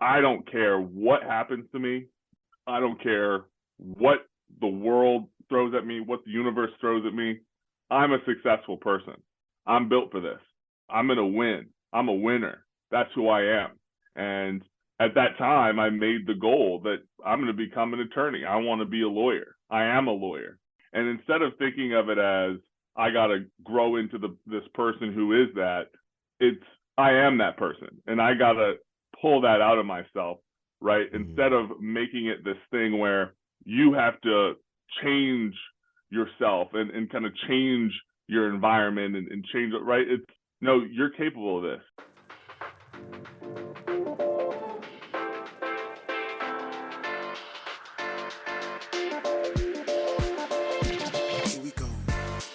I don't care what happens to me. I don't care what the world throws at me, what the universe throws at me. I'm a successful person. I'm built for this. I'm going to win. I'm a winner. That's who I am. And at that time, I made the goal that I'm going to become an attorney. I want to be a lawyer. I am a lawyer. And instead of thinking of it as I got to grow into this person who is that, it's I am that person, and I got to pull that out of myself, right? Instead of making it this thing where you have to change yourself and kind of change your environment and change it, right? It's no, you're capable of this.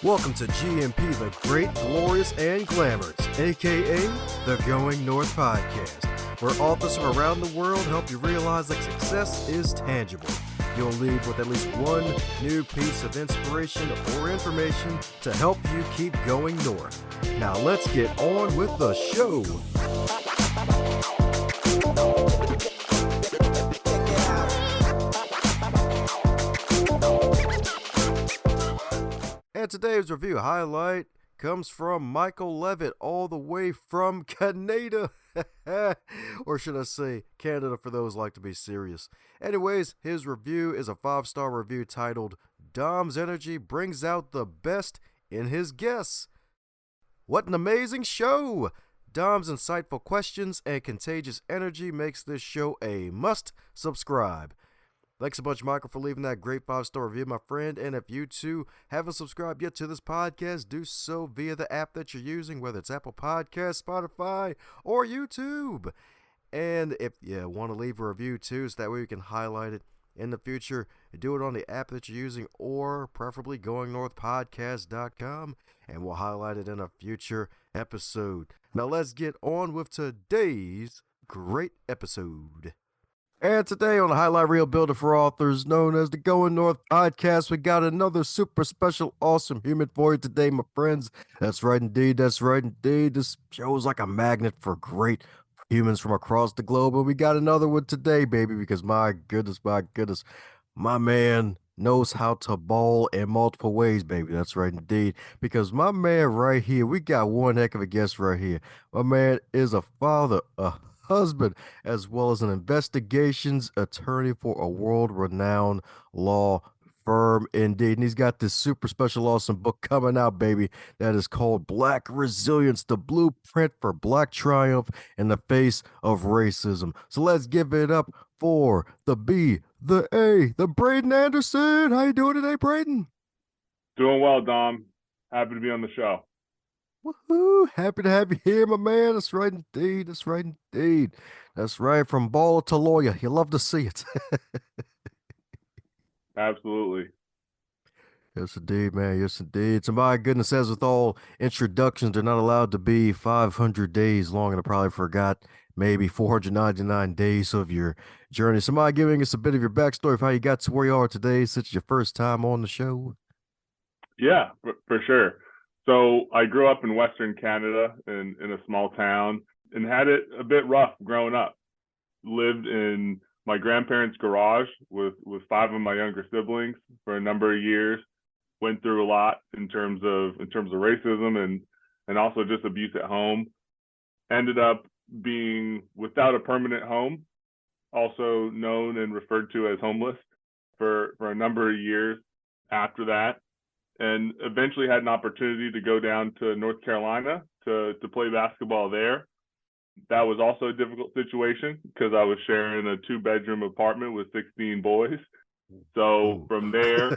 Welcome to GMP, the Great, Glorious, and Glamorous, aka the Going North Podcast, where authors from around the world help you realize that success is tangible. You'll leave with at least one new piece of inspiration or information to help you keep going north. Now let's get on with the show. And today's review highlight comes from Michael Levitt, all the way from Canada. Or should I say Canada for those who like to be serious. Anyways, his review is a 5-star review titled, Dom's Energy Brings Out the Best in His Guests. What an amazing show! Dom's insightful questions and contagious energy makes this show a must subscribe. Thanks a bunch, Michael, for leaving that great 5-star review, my friend. And if you too haven't subscribed yet to this podcast, do so via the app that you're using, whether it's Apple Podcasts, Spotify, or YouTube. And if you want to leave a review too, so that way we can highlight it in the future, do it on the app that you're using, or preferably goingnorthpodcast.com, and we'll highlight it in a future episode. Now let's get on with today's great episode. And today on the Highlight Reel Builder for Authors, known as the Going North Podcast, we got another super special, awesome human for you today, my friends. That's right indeed, that's right indeed. This show is like a magnet for great humans from across the globe, and we got another one today, baby, because my goodness, my man knows how to ball in multiple ways, baby. That's right indeed, because my man right here, we got one heck of a guest right here. My man is a father, a husband, as well as an investigations attorney for a world-renowned law firm indeed. And he's got this super special awesome book coming out, baby, that is called Black Resilience, the Blueprint for Black Triumph in the Face of Racism. So let's give it up for the B, the A, the Braeden Anderson. How you doing today, Braeden? Doing well, Dom. Happy to be on the show. Woohoo! Happy to have you here, my man. That's right indeed. That's right indeed. That's right. From baller to lawyer. You love to see it. Absolutely. Yes, indeed, man. Yes, indeed. So, my goodness, as with all introductions, they're not allowed to be 500 days long, and I probably forgot maybe 499 days of your journey. So, mind giving us a bit of your backstory of how you got to where you are today, since it's your first time on the show? Yeah, for sure. So I grew up in Western Canada in a small town and had it a bit rough growing up. Lived in my grandparents' garage with 5 of my younger siblings for a number of years. Went through a lot in terms of racism and also just abuse at home. Ended up being without a permanent home, also known and referred to as homeless for a number of years after that. And eventually had an opportunity to go down to North Carolina to play basketball there. That was also a difficult situation because I was sharing a 2-bedroom apartment with 16 boys. So from there,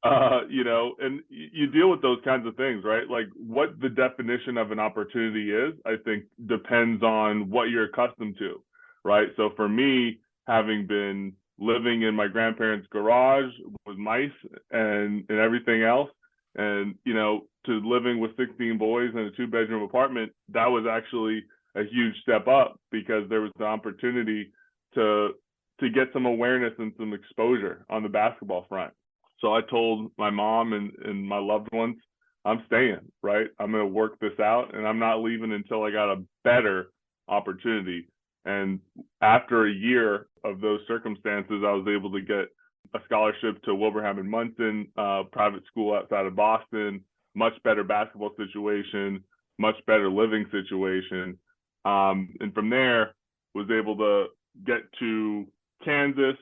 and you deal with those kinds of things, right? Like what the definition of an opportunity is, I think depends on what you're accustomed to, right? So for me, having been living in my grandparents' garage with mice and everything else, and to living with 16 boys in a 2-bedroom apartment, that was actually a huge step up because there was the opportunity to get some awareness and some exposure on the basketball front. So I told my mom and my loved ones, I'm staying, right? I'm going to work this out, and I'm not leaving until I got a better opportunity. And after a year of those circumstances, I was able to get a scholarship to Wilbraham and Munson, private school outside of Boston, much better basketball situation, much better living situation. And from there, was able to get to Kansas,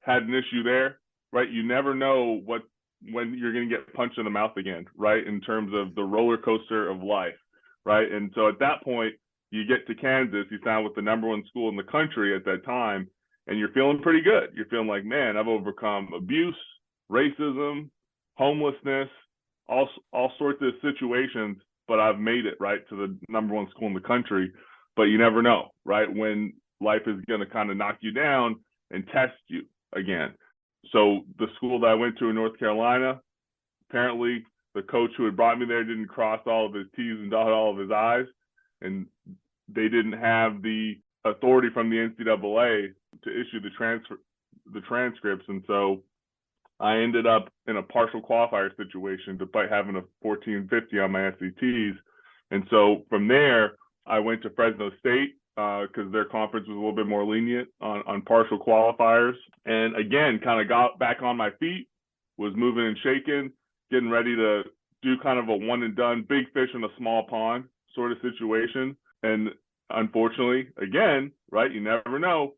had an issue there, right? You never know when you're going to get punched in the mouth again, right? In terms of the roller coaster of life, right? And so at that point, you get to Kansas, you sign with the #1 school in the country at that time, and you're feeling pretty good. You're feeling like, man, I've overcome abuse, racism, homelessness, all sorts of situations, but I've made it, right, to the #1 school in the country. But you never know, right, when life is going to kind of knock you down and test you again. So the school that I went to in North Carolina, apparently the coach who had brought me there didn't cross all of his T's and dot all of his I's, and they didn't have the authority from the NCAA to issue the transcripts. And so I ended up in a partial qualifier situation despite having a 1450 on my SATs. And so from there, I went to Fresno State because their conference was a little bit more lenient on partial qualifiers. And again, kind of got back on my feet, was moving and shaking, getting ready to do kind of a one and done, big fish in a small pond sort of situation. And unfortunately, again, right, you never know,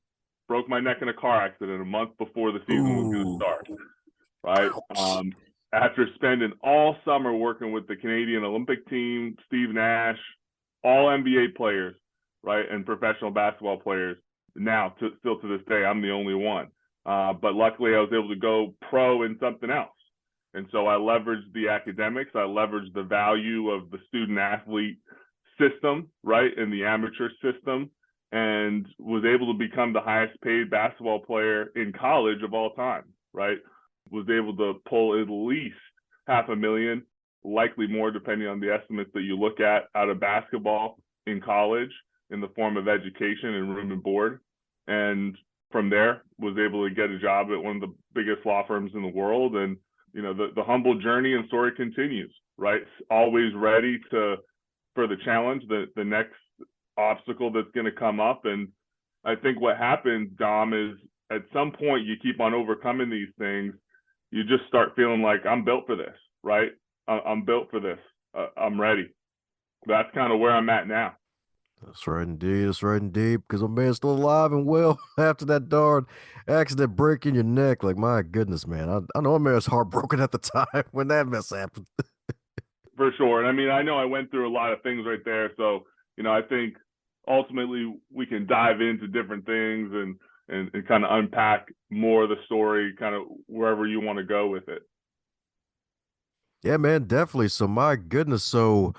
broke my neck in a car accident a month before the season was going to start, right? After spending all summer working with the Canadian Olympic team, Steve Nash, all NBA players, right, and professional basketball players. Now, still to this day, I'm the only one. But luckily, I was able to go pro in something else. And so I leveraged the academics. I leveraged the value of the student athlete system, right, and the amateur system, and was able to become the highest paid basketball player in college of all time, right? Was able to pull at least $500,000, likely more depending on the estimates that you look at, out of basketball in college in the form of education and room and board. And from there, was able to get a job at one of the biggest law firms in the world. And, you know, the humble journey and story continues, right? Always ready for the challenge, the next obstacle that's going to come up. And I think what happens, Dom, is at some point you keep on overcoming these things. You just start feeling like, I'm built for this, right? I'm built for this. I'm ready. That's kind of where I'm at now. That's right indeed. That's right indeed. Because my man's still alive and well after that darn accident breaking your neck. Like, my goodness, man. I know my man's heartbroken at the time when that mess happened. For sure. And I mean, I know I went through a lot of things right there. So, you know, I think ultimately we can dive into different things and kind of unpack more of the story, kind of wherever you want to go with it. Yeah, man, definitely. So, my goodness. So,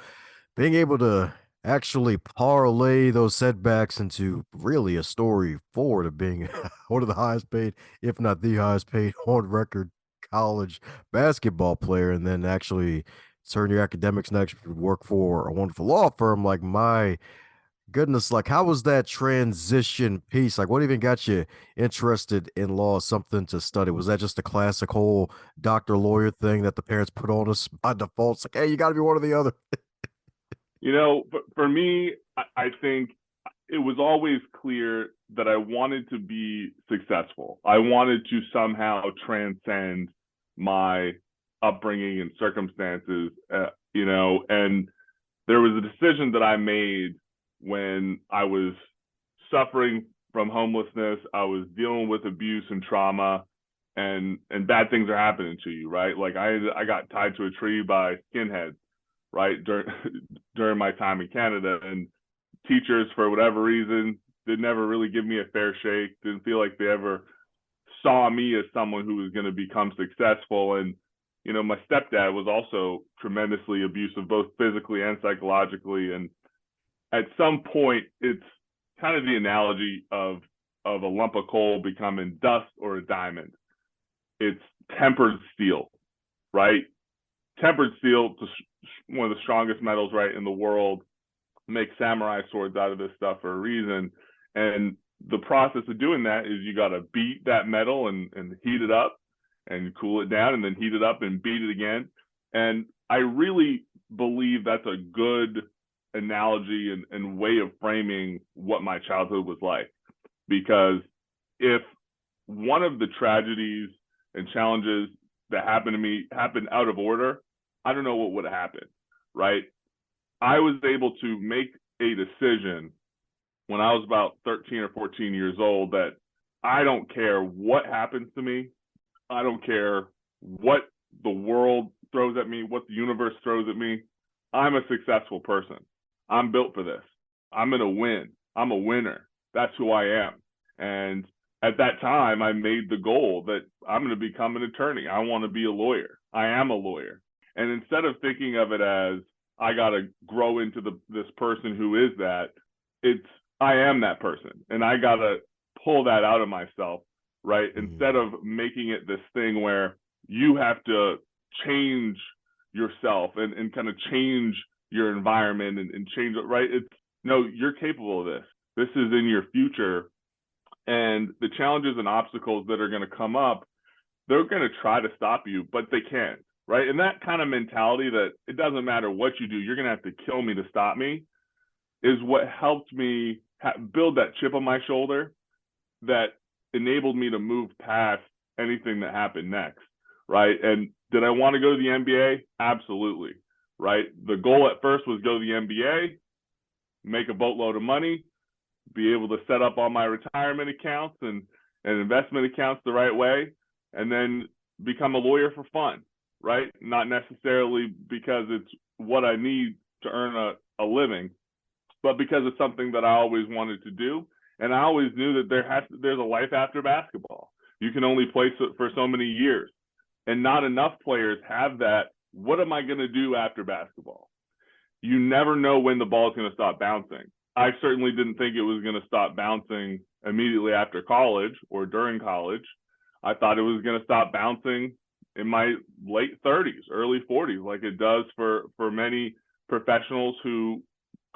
being able to actually parlay those setbacks into really a story forward of being one of the highest paid, if not the highest paid on record college basketball player, and then actually turn your academics and actually work for a wonderful law firm. Like, my goodness, like, how was that transition piece? Like, what even got you interested in law, something to study? Was that just a classic whole doctor lawyer thing that the parents put on us by default? It's like, hey, you got to be one or the other. You know, for me, I think it was always clear that I wanted to be successful. I wanted to somehow transcend my upbringing and circumstances, you know, and there was a decision that I made when I was suffering from homelessness. I was dealing with abuse and trauma, and bad things are happening to you, right? Like I got tied to a tree by skinheads, right, during my time in Canada, and teachers, for whatever reason, did never really give me a fair shake. Didn't feel like they ever saw me as someone who was going to become successful. And you know, my stepdad was also tremendously abusive, both physically and psychologically. And at some point, it's kind of the analogy of a lump of coal becoming dust or a diamond. It's tempered steel, right? Tempered steel, one of the strongest metals, right, in the world. Make samurai swords out of this stuff for a reason. And the process of doing that is you got to beat that metal and heat it up and cool it down, and then heat it up and beat it again. And I really believe that's a good analogy and way of framing what my childhood was like. Because if one of the tragedies and challenges that happened to me happened out of order, I don't know what would have happened, right? I was able to make a decision when I was about 13 or 14 years old that I don't care what happens to me. I don't care what the world throws at me, what the universe throws at me. I'm a successful person. I'm built for this. I'm going to win. I'm a winner. That's who I am. And at that time, I made the goal that I'm going to become an attorney. I want to be a lawyer. I am a lawyer. And instead of thinking of it as I got to grow into this person who is that, it's I am that person. And I got to pull that out of myself, right? Instead of making it this thing where you have to change yourself and kind of change your environment and change it, right? It's no, you're capable of this. This is in your future. And the challenges and obstacles that are going to come up, they're going to try to stop you, but they can't, right? And that kind of mentality that it doesn't matter what you do, you're going to have to kill me to stop me, is what helped me build that chip on my shoulder that enabled me to move past anything that happened next, right? And did I want to go to the NBA? Absolutely, right? The goal at first was go to the NBA, make a boatload of money, be able to set up all my retirement accounts and investment accounts the right way, and then become a lawyer for fun, right? Not necessarily because it's what I need to earn a living, but because it's something that I always wanted to do. And I always knew that there's a life after basketball. You can only play for so many years. And not enough players have that. What am I going to do after basketball? You never know when the ball is going to stop bouncing. I certainly didn't think it was going to stop bouncing immediately after college or during college. I thought it was going to stop bouncing in my late 30s, early 40s, like it does for many professionals who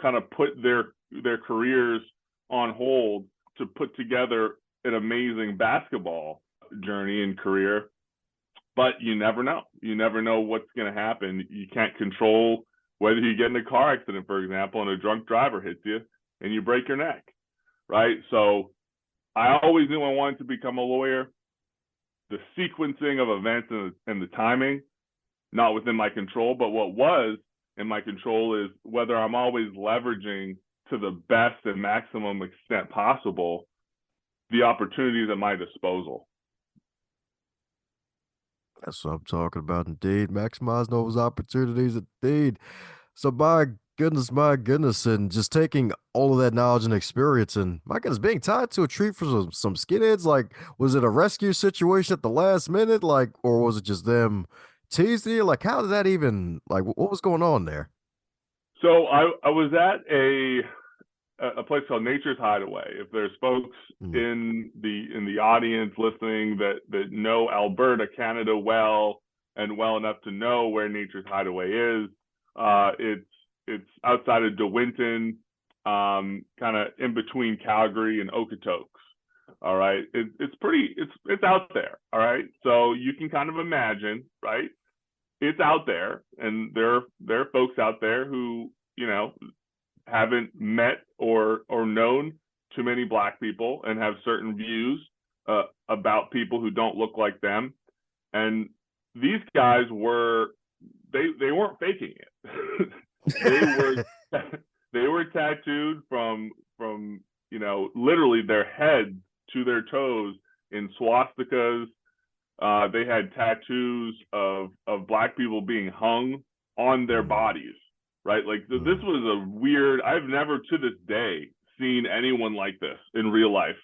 kind of put their careers on hold to put together an amazing basketball journey and career. But you never know. You never know what's going to happen. You can't control whether you get in a car accident, for example, and a drunk driver hits you and you break your neck, right? So I always knew I wanted to become a lawyer. The sequencing of events and the timing, not within my control, but what was in my control is whether I'm always leveraging to the best and maximum extent possible the opportunities at my disposal. That's what I'm talking about, indeed. Maximize those opportunities, indeed. So, my goodness, and just taking all of that knowledge and experience, and my goodness, being tied to a tree for some skinheads. Like, was it a rescue situation at the last minute, like, or was it just them teasing you? Like, how did that even, like, what was going on there? So I was at a place called Nature's Hideaway. If there's folks in the audience listening that know Alberta, Canada well and well enough to know where Nature's Hideaway is, it's outside of De Winton, kind of in between Calgary and Okotoks. All right, it's out there. All right, so you can kind of imagine, right? It's out there, and there are folks out there who haven't met or known too many Black people and have certain views about people who don't look like them. And these guys they weren't faking it. they were tattooed from literally their head to their toes in swastikas. They had tattoos of Black people being hung on their bodies. Right? Like this was a weird, I've never to this day seen anyone like this in real life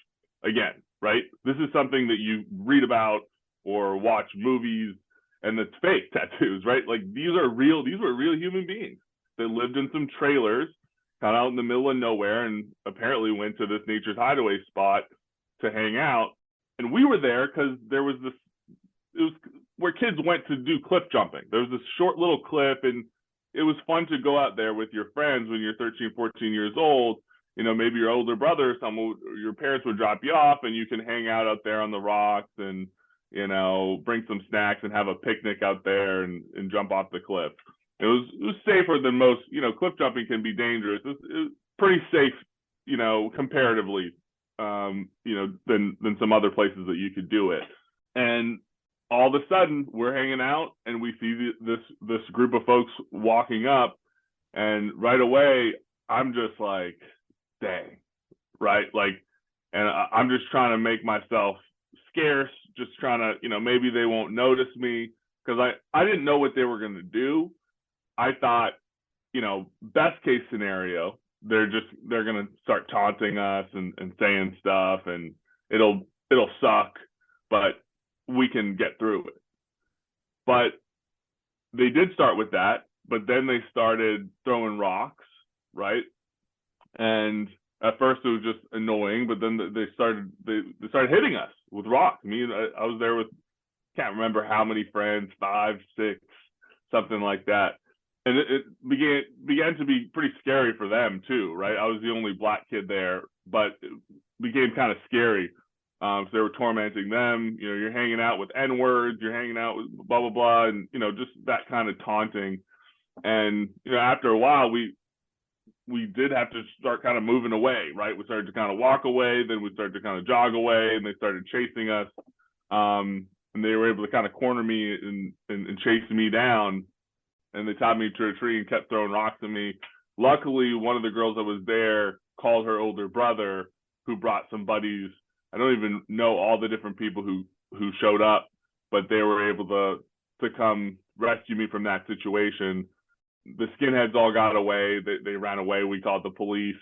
again, right? This is something that you read about or watch movies, and it's fake tattoos, right? Like these were real human beings that lived in some trailers kind of out in the middle of nowhere and apparently went to this Nature's Hideaway spot to hang out. And we were there because it was where kids went to do cliff jumping. There was this short little cliff, and it was fun to go out there with your friends when you're 13, 14 years old. Maybe your older brother, your parents would drop you off, and you can hang out there on the rocks and, bring some snacks and have a picnic out there and jump off the cliff. It was safer than most. Cliff jumping can be dangerous. It's pretty safe, comparatively, than some other places that you could do it. And all of a sudden, we're hanging out, and we see this group of folks walking up, and right away, I'm just like, dang, right? Like, and I'm just trying to make myself scarce, just trying to, maybe they won't notice me, because I didn't know what they were going to do. I thought, best case scenario, they're going to start taunting us and saying stuff, and it'll suck, but we can get through it. But they did start with that, but then they started throwing rocks, right? And at first it was just annoying, but then they started hitting us with rocks. I was there with, can't remember how many friends, 5, 6, something like that. And it began to be pretty scary for them too, right? I was the only black kid there, but it became kind of scary. So they were tormenting them. You're hanging out with N-words, you're hanging out with blah, blah, blah, and, just that kind of taunting. And, after a while, we did have to start kind of moving away, right? We started to kind of walk away, then we started to kind of jog away, and they started chasing us. And they were able to kind of corner me and chase me down. And they tied me to a tree and kept throwing rocks at me. Luckily, one of the girls that was there called her older brother, who brought some buddies. I don't even know all the different people who showed up, but they were able to come rescue me from that situation. The skinheads all got away. They ran away. We called the police.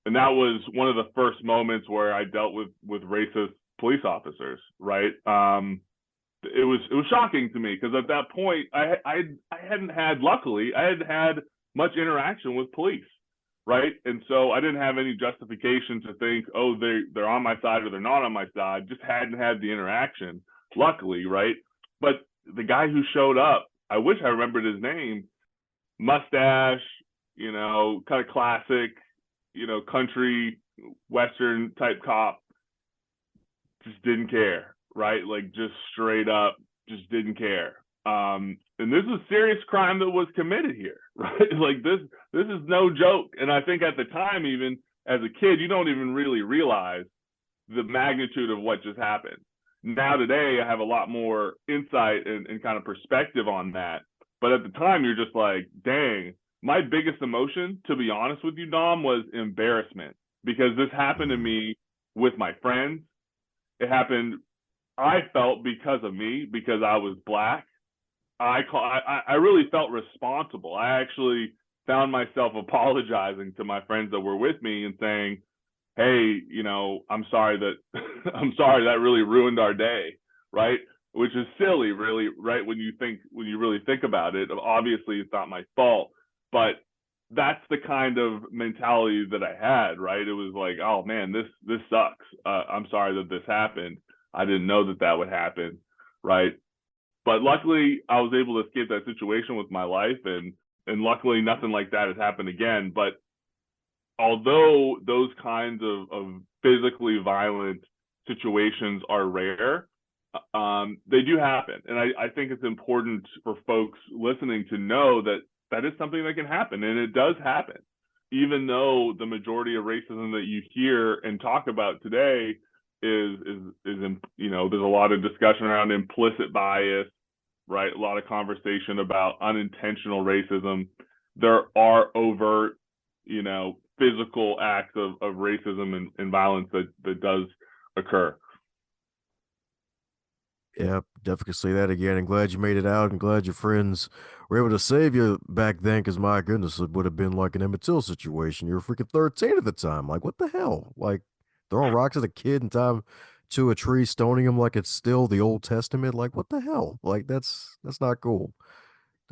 And that was one of the first moments where I dealt with racist police officers, right? It was shocking to me, because at that point I hadn't had, luckily, I hadn't had much interaction with police, right? And so I didn't have any justification to think, oh, they're on my side or they're not on my side. Just hadn't had the interaction, luckily, right? But the guy who showed up, I wish I remembered his name. Mustache, kind of classic, country western type cop, just didn't care, right? Like, just straight up just didn't care. And this is a serious crime that was committed here, right? Like, this is no joke. And I think at the time, even as a kid, you don't even really realize the magnitude of what just happened. Now today, I have a lot more insight and kind of perspective on that. But at the time, you're just like, dang. My biggest emotion, to be honest with you, Dom, was embarrassment, because this happened to me with my friends. It happened, I felt, because of me, because I was black. I really felt responsible. I actually found myself apologizing to my friends that were with me and saying, hey, I'm sorry that really ruined our day, right? Which is silly, really, right? When you really think about it. Obviously, it's not my fault, but that's the kind of mentality that I had, right? It was like, oh man, this sucks. I'm sorry that this happened. I didn't know that would happen, right? But luckily, I was able to escape that situation with my life, and luckily, nothing like that has happened again. But although those kinds of physically violent situations are rare, they do happen. And I think it's important for folks listening to know that is something that can happen, and it does happen. Even though the majority of racism that you hear and talk about today is there's a lot of discussion around implicit bias, right? A lot of conversation about unintentional racism. There are overt, physical acts of racism and violence that does occur. Yep, definitely can say that again. And glad you made it out, and glad your friends were able to save you back then, because my goodness, it would have been like an Emmett Till situation. You were freaking 13 at the time. Like, what the hell? Like, throwing rocks at a kid and time to a tree, stoning him like it's still the Old Testament. Like, what the hell? Like, that's not cool.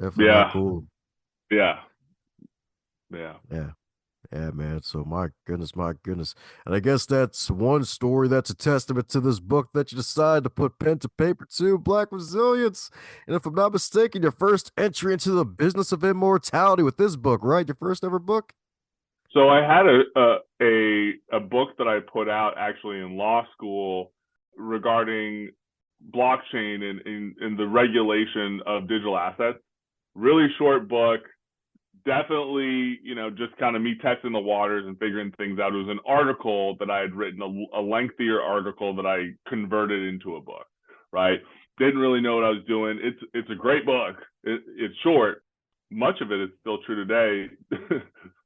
Definitely not Yeah, cool. yeah, yeah. Yeah. Yeah, man. So my goodness, my goodness. And I guess that's one story that's a testament to this book that you decided to put pen to paper to, Black Resilience. And if I'm not mistaken, your first entry into the business of immortality with this book, right? Your first ever book? So I had a book that I put out actually in law school regarding blockchain and the regulation of digital assets. really short book. Definitely, just kind of me testing the waters and figuring things out. It was an article that I had written, a lengthier article that I converted into a book, right? Didn't really know what I was doing. It's a great book. It's short. Much of it is still true today,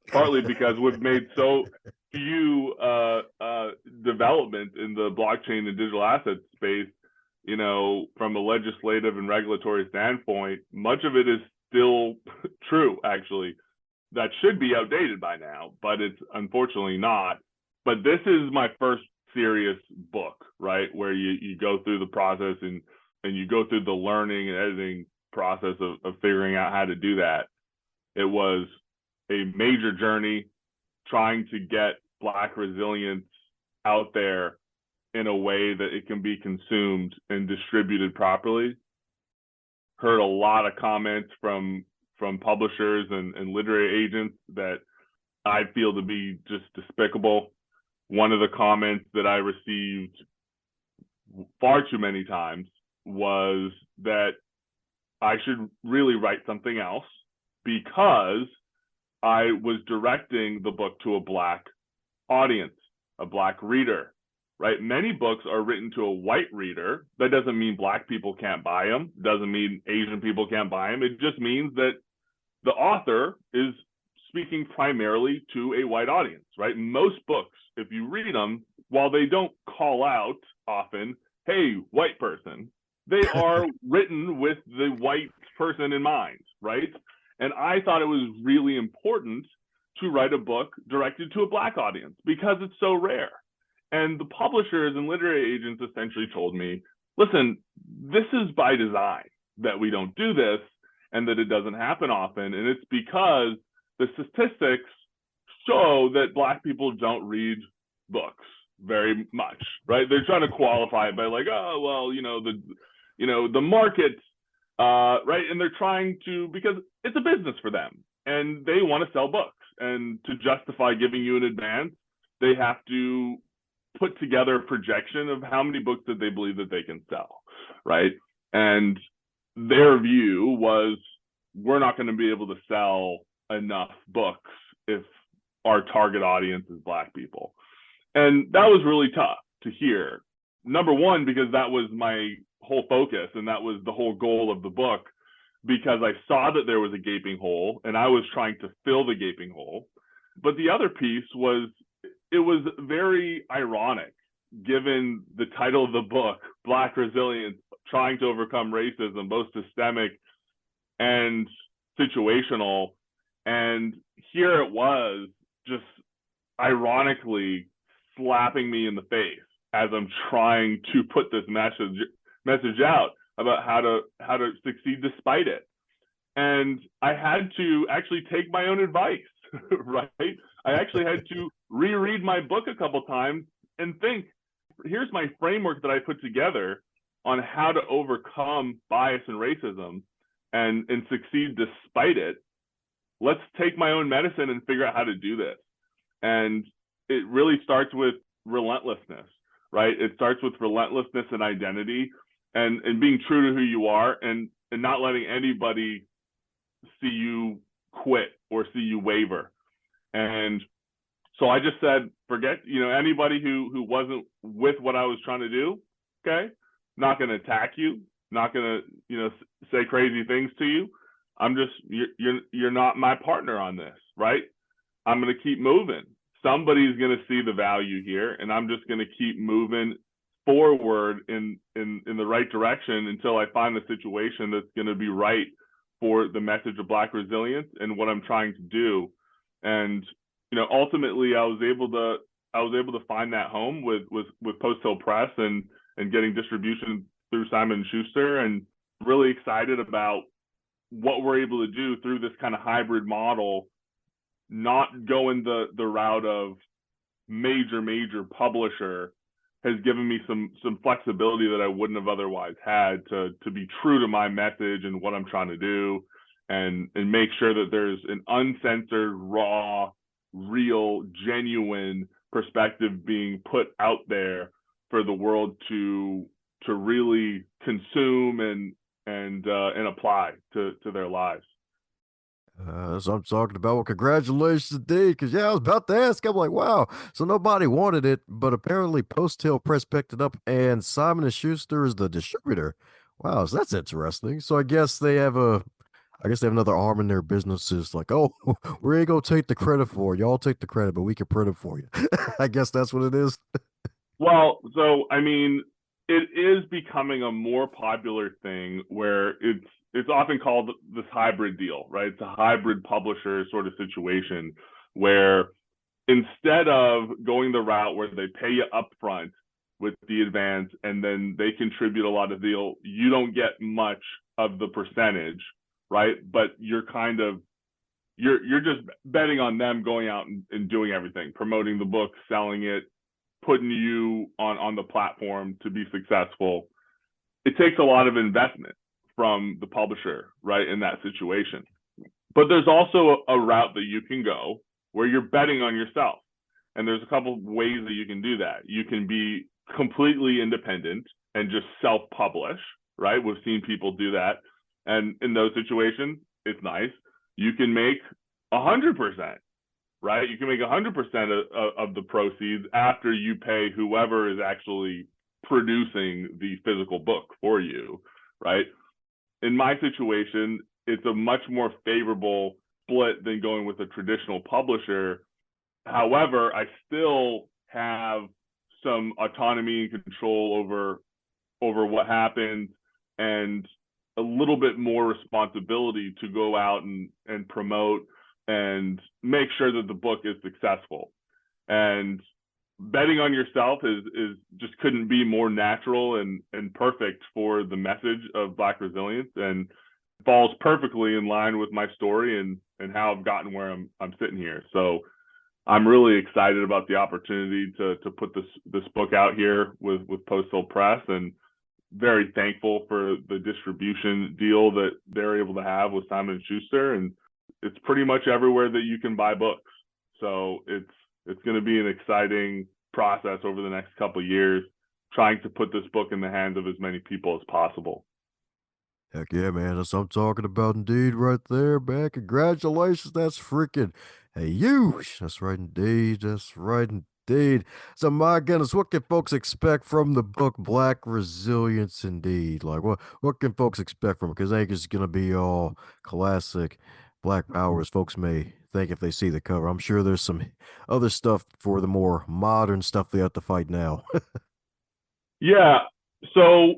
partly because we've made so few development in the blockchain and digital asset space. From a legislative and regulatory standpoint, much of it is still true, actually. That should be outdated by now, but it's unfortunately not. But this is my first serious book, right? Where you go through the process and you go through the learning and editing process of figuring out how to do that. It was a major journey trying to get Black resilience out there in a way that it can be consumed and distributed properly. Heard a lot of comments from publishers and literary agents that I feel to be just despicable. One of the comments that I received far too many times was that I should really write something else because I was directing the book to a Black audience, a Black reader, right? Many books are written to a white reader. That doesn't mean Black people can't buy them. Doesn't mean Asian people can't buy them. It just means that the author is speaking primarily to a white audience, right? Most books, if you read them, while they don't call out often, hey, white person, they are written with the white person in mind, right? And I thought it was really important to write a book directed to a Black audience because it's so rare. And the publishers and literary agents essentially told me, listen, this is by design that we don't do this and that it doesn't happen often. And it's because the statistics show that Black people don't read books very much, right? They're trying to qualify it by like, oh, well, the market, right? And they're trying to, because it's a business for them and they want to sell books. And to justify giving you an advance, they have to put together a projection of how many books that they believe that they can sell, right? And their view was, we're not going to be able to sell enough books if our target audience is Black people. And that was really tough to hear. Number one, because that was my whole focus and that was the whole goal of the book, because I saw that there was a gaping hole and I was trying to fill the gaping hole. But the other piece was, it was very ironic, given the title of the book, Black Resilience, Trying to Overcome Racism, both systemic and situational. And here it was just ironically slapping me in the face as I'm trying to put this message out about how to succeed despite it. And I had to actually take my own advice, right? I actually had to reread my book a couple times and think, here's my framework that I put together on how to overcome bias and racism and succeed despite it. Let's take my own medicine and figure out how to do this. And it really starts with relentlessness, right? It starts with relentlessness and identity and being true to who you are and not letting anybody see you quit or see you waver. And so I just said, forget, anybody who wasn't with what I was trying to do, okay? Not going to attack you, not going to, say crazy things to you. I'm just, you're not my partner on this, right? I'm going to keep moving. Somebody's going to see the value here, and I'm just going to keep moving forward in the right direction until I find the situation that's going to be right for the message of Black resilience and what I'm trying to do. And ultimately, I was able to find that home with Post Hill Press and getting distribution through Simon & Schuster, and really excited about what we're able to do through this kind of hybrid model, not going the route of major publisher has given me some flexibility that I wouldn't have otherwise had to be true to my message and what I'm trying to do, and make sure that there's an uncensored, raw, real, genuine perspective being put out there for the world to really consume and apply to their lives. That's what I'm talking about. Well, congratulations indeed. Because, yeah, I was about to ask. I'm like, wow. So nobody wanted it, but apparently Post Hill Press picked it up, and Simon and Schuster is the distributor. Wow, so that's interesting. So I guess they have another arm in their business. Is like, oh, we ain't gonna take the credit for it. Y'all take the credit, but we can print it for you. I guess that's what it is. Well, so I mean, it is becoming a more popular thing where it's often called this hybrid deal, right? It's a hybrid publisher sort of situation where instead of going the route where they pay you upfront with the advance and then they contribute a lot of the deal, you don't get much of the percentage, right? But you're just betting on them going out and doing everything, promoting the book, selling it, putting you on the platform to be successful. It takes a lot of investment from the publisher, right, in that situation. But there's also a route that you can go where you're betting on yourself. And there's a couple of ways that you can do that. You can be completely independent and just self-publish, right? We've seen people do that. And in those situations, it's nice. You can make 100%, right? You can make 100% of the proceeds after you pay whoever is actually producing the physical book for you, right? In my situation, it's a much more favorable split than going with a traditional publisher. However, I still have some autonomy and control over what happens, and a little bit more responsibility to go out and promote and make sure that the book is successful. And betting on yourself is just couldn't be more natural and perfect for the message of Black resilience, and falls perfectly in line with my story and how I've gotten where I'm sitting here. So I'm really excited about the opportunity to put this book out here with Post Hill Press, and very thankful for the distribution deal that they're able to have with Simon & Schuster. And it's pretty much everywhere that you can buy books. So it's going to be an exciting process over the next couple of years, trying to put this book in the hands of as many people as possible. Heck yeah, man. That's what I'm talking about indeed right there, man. Congratulations. That's freaking huge. That's right indeed. That's right indeed. So my goodness, what can folks expect from the book Black Resilience indeed? Like what can folks expect from it? Because I think it's gonna be all classic Black Power as folks may think if they see the cover. I'm sure there's some other stuff for the more modern stuff they have to fight now. Yeah. So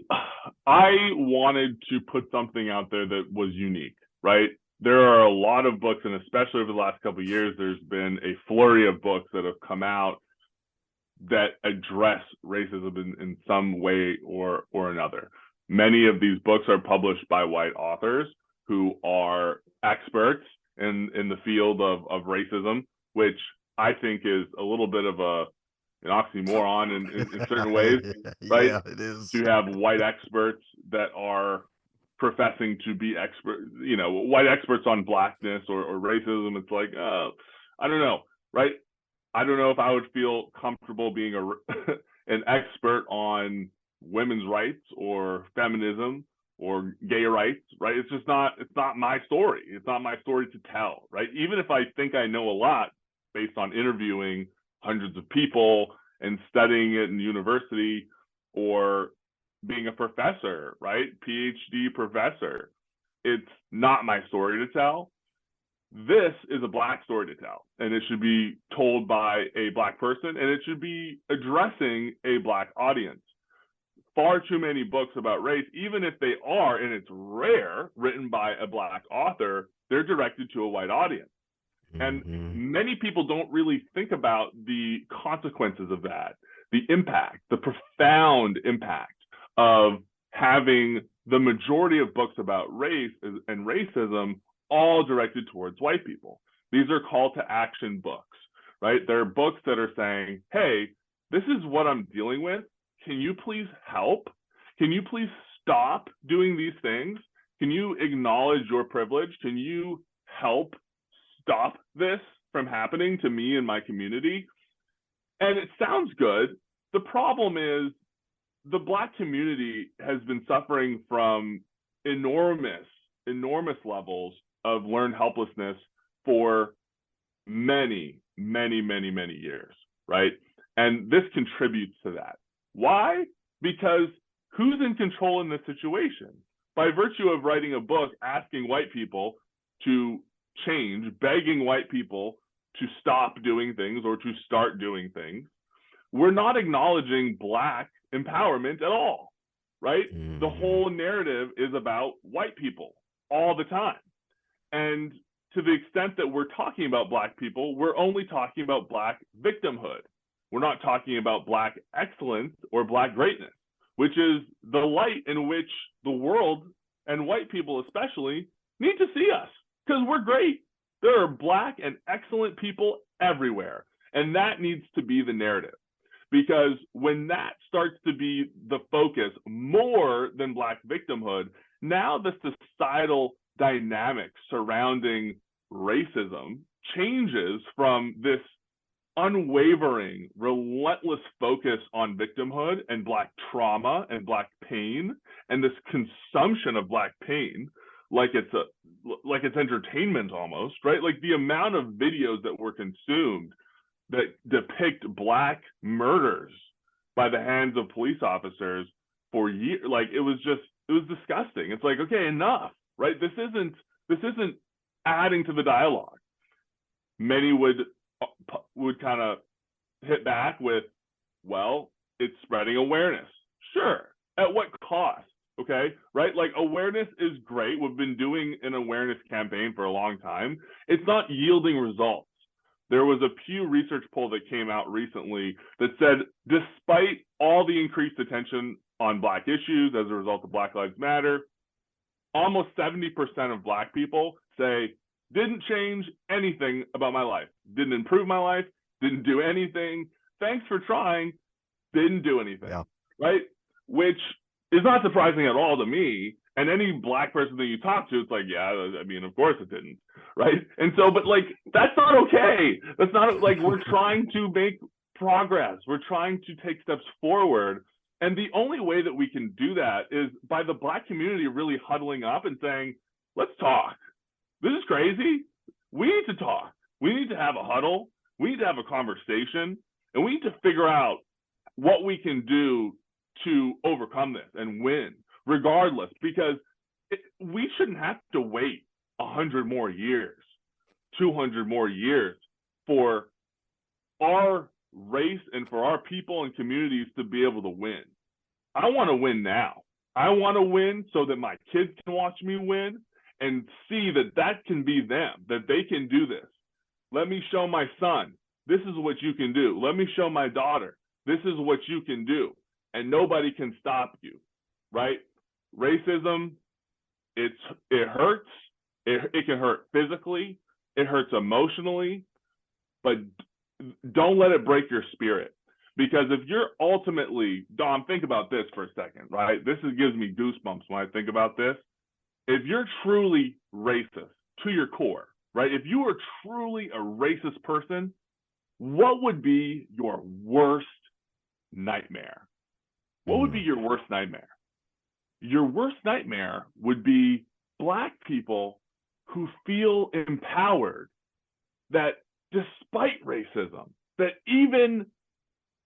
I wanted to put something out there that was unique, right? There are a lot of books, and especially over the last couple of years, there's been a flurry of books that have come out that address racism in some way or another. Many of these books are published by white authors who are experts in the field of racism, which I think is a little bit of an oxymoron in certain ways, right? Yeah, it is. To have white experts that are professing to be white experts on blackness or racism. It's like, I don't know, right? I don't know if I would feel comfortable being an expert on women's rights or feminism or gay rights, right? It's not my story. It's not my story to tell, right? Even if I think I know a lot based on interviewing hundreds of people and studying it in university or being a professor, right? PhD professor. It's not my story to tell. This is a Black story to tell, and it should be told by a Black person, and it should be addressing a Black audience. Far too many books about race, even if they are, and it's rare, written by a Black author, they're directed to a white audience. And Hmm. many people don't really think about the consequences of that, the impact, the profound impact of having the majority of books about race and racism all directed towards white people. These are call to action books, right? They're books that are saying, hey, this is what I'm dealing with. Can you please help? Can you please stop doing these things? Can you acknowledge your privilege? Can you help stop this from happening to me and my community? And it sounds good. The problem is the Black community has been suffering from enormous levels of learned helplessness for many, many, many, many years, right? And this contributes to that. Why? Because who's in control in this situation? By virtue of writing a book asking white people to change, begging white people to stop doing things or to start doing things, we're not acknowledging Black empowerment at all, right? Mm-hmm. The whole narrative is about white people all the time. And to the extent that we're talking about Black people, we're only talking about Black victimhood. We're not talking about Black excellence or Black greatness, which is the light in which the world, and white people especially, need to see us, because we're great. There are Black and excellent people everywhere, and that needs to be the narrative. Because when that starts to be the focus more than Black victimhood, now the societal dynamic surrounding racism changes from this unwavering, relentless focus on victimhood and Black trauma and Black pain, and this consumption of Black pain like it's entertainment almost, right? Like the amount of videos that were consumed that depict Black murders by the hands of police officers for years, like it was disgusting. It's like, okay, enough, right? This isn't adding to the dialogue. Many would kind of hit back with, well, it's spreading awareness. Sure. At what cost? Okay, right? Like awareness is great. We've been doing an awareness campaign for a long time. It's not yielding results. There was a Pew Research poll that came out recently that said, despite all the increased attention on Black issues as a result of Black Lives Matter, almost 70% of Black people say, didn't change anything about my life, didn't improve my life, didn't do anything. Thanks for trying, didn't do anything, yeah. Right? Which is not surprising at all to me. And any Black person that you talk to, it's like, yeah, I mean, of course it didn't, right? And so, but like, that's not okay. That's not, like, we're trying to make progress. We're trying to take steps forward. And the only way that we can do that is by the Black community really huddling up and saying, let's talk. This is crazy. We need to talk. We need to have a huddle. We need to have a conversation. And we need to figure out what we can do to overcome this and win, regardless, because we shouldn't have to wait 100 more years, 200 more years for our race and for our people and communities to be able to win. I want to win now. I want to win so that my kids can watch me win and see that that can be them, that they can do this. Let me show my son, this is what you can do. Let me show my daughter, this is what you can do. And nobody can stop you, right? Racism, it hurts. It can hurt physically. It hurts emotionally. But don't let it break your spirit. Because if you're ultimately, Dom, think about this for a second, right? This gives me goosebumps when I think about this. If you're truly racist to your core, right? If you are truly a racist person, what would be your worst nightmare? What would be your worst nightmare? Your worst nightmare would be Black people who feel empowered that despite racism, that even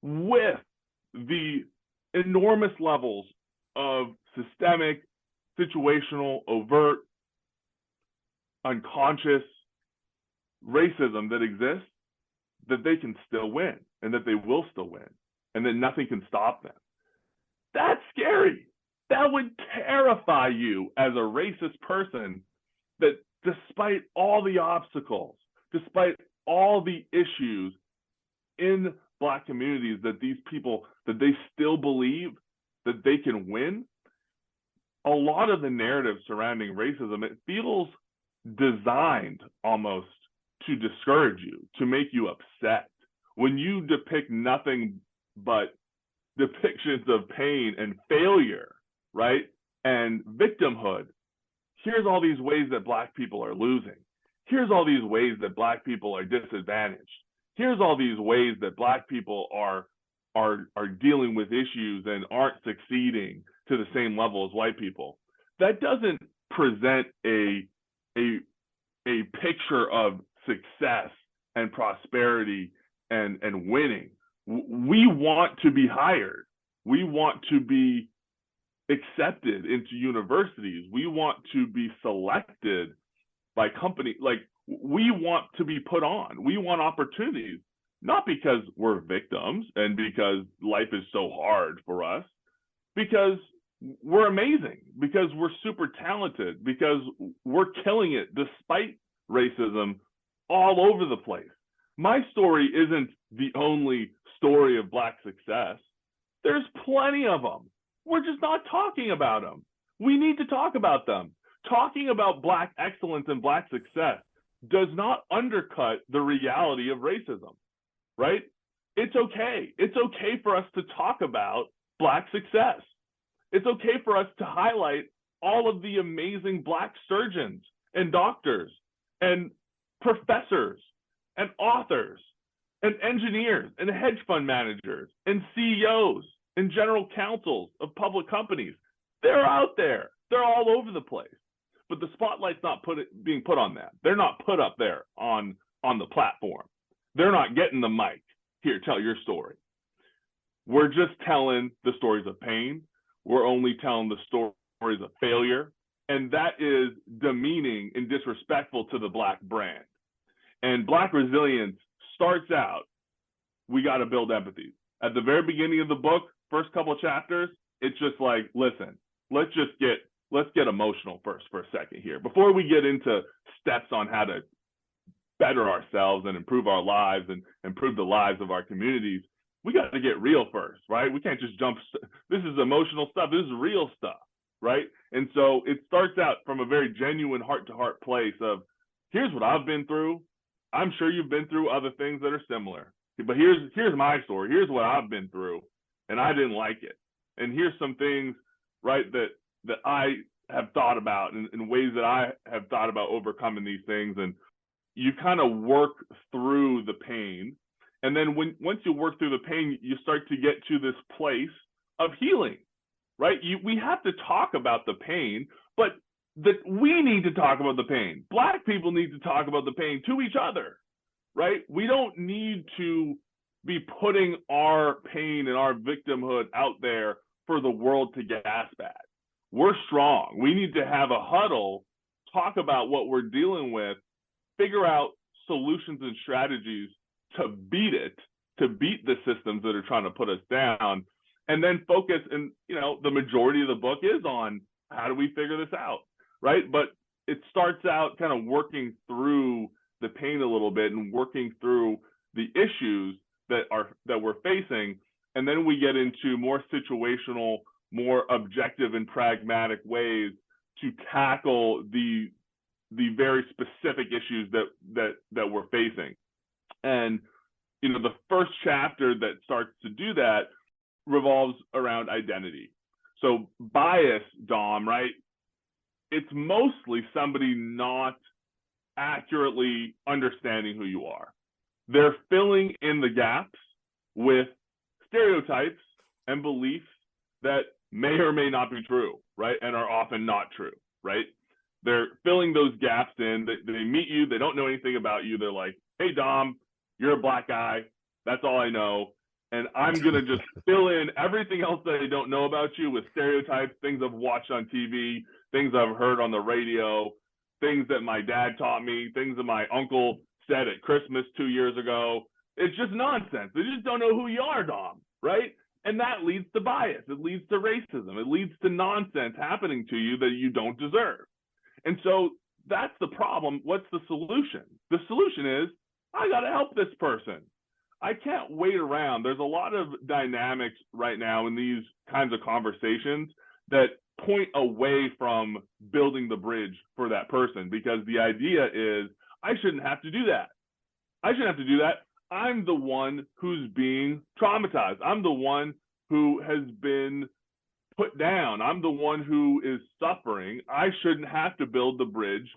with the enormous levels of systemic, situational, overt, unconscious racism that exists, that they can still win and that they will still win and that nothing can stop them. That's scary. That would terrify you as a racist person, that despite all the obstacles, despite all the issues in Black communities, that these people, that they still believe that they can win. A lot of the narrative surrounding racism, it feels designed almost to discourage you, to make you upset. When you depict nothing but depictions of pain and failure, right? And victimhood. Here's all these ways that Black people are losing. Here's all these ways that Black people are disadvantaged. Here's all these ways that Black people are dealing with issues and aren't succeeding to the same level as white people. That doesn't present a a picture of success and prosperity and winning. We want to be hired. We want to be accepted into universities. We want to be selected by companies. Like, we want to be put on. We want opportunities, not because we're victims and because life is so hard for us, because we're amazing, because we're super talented, because we're killing it despite racism all over the place. My story isn't the only story of Black success. There's plenty of them. We're just not talking about them. We need to talk about them. Talking about Black excellence and Black success does not undercut the reality of racism, right? It's okay. It's okay for us to talk about Black success. It's okay for us to highlight all of the amazing Black surgeons and doctors and professors and authors and engineers and hedge fund managers and CEOs and general counsels of public companies. They're out there. They're all over the place. But the spotlight's not being put on them. They're not put up there on the platform. They're not getting the mic. Here, tell your story. We're just telling the stories of pain. We're only telling the stories of failure. And that is demeaning and disrespectful to the Black brand. And Black resilience starts out, we got to build empathy. At the very beginning of the book, first couple of chapters, it's just like, listen, let's get emotional first for a second here. Before we get into steps on how to better ourselves and improve our lives and improve the lives of our communities, we got to get real first, right? We can't just jump. This is emotional stuff. This is real stuff, right? And so it starts out from a very genuine heart-to-heart place of, here's what I've been through. I'm sure you've been through other things that are similar, but here's my story. Here's what I've been through, and I didn't like it. And here's some things, right, that I have thought about in ways that I have thought about overcoming these things. And you kind of work through the pain. And then once you work through the pain, you start to get to this place of healing, right? We have to talk about the pain, but we need to talk about the pain. Black people need to talk about the pain to each other, right? We don't need to be putting our pain and our victimhood out there for the world to gasp at. We're strong. We need to have a huddle, talk about what we're dealing with, figure out solutions and strategies to beat it, to beat the systems that are trying to put us down, and then focus. And, the majority of the book is on how do we figure this out, right? But it starts out kind of working through the pain a little bit and working through the issues that we're facing. And then we get into more situational, more objective and pragmatic ways to tackle the very specific issues that we're facing. And the first chapter that starts to do that revolves around identity. So bias, Dom, right? It's mostly somebody not accurately understanding who you are. They're filling in the gaps with stereotypes and beliefs that may or may not be true, right? And are often not true, right? They're filling those gaps in. They meet you. They don't know anything about you. They're like, hey, Dom, you're a Black guy. That's all I know. And I'm going to just fill in everything else that I don't know about you with stereotypes, things I've watched on TV, things I've heard on the radio, things that my dad taught me, things that my uncle said at Christmas 2 years ago. It's just nonsense. They just don't know who you are, Dom, right? And that leads to bias. It leads to racism. It leads to nonsense happening to you that you don't deserve. And so that's the problem. What's the solution? The solution is, I got to help this person. I can't wait around. There's a lot of dynamics right now in these kinds of conversations that point away from building the bridge for that person, because the idea is, I shouldn't have to do that. I shouldn't have to do that. I'm the one who's being traumatized. I'm the one who has been put down. I'm the one who is suffering. I shouldn't have to build the bridge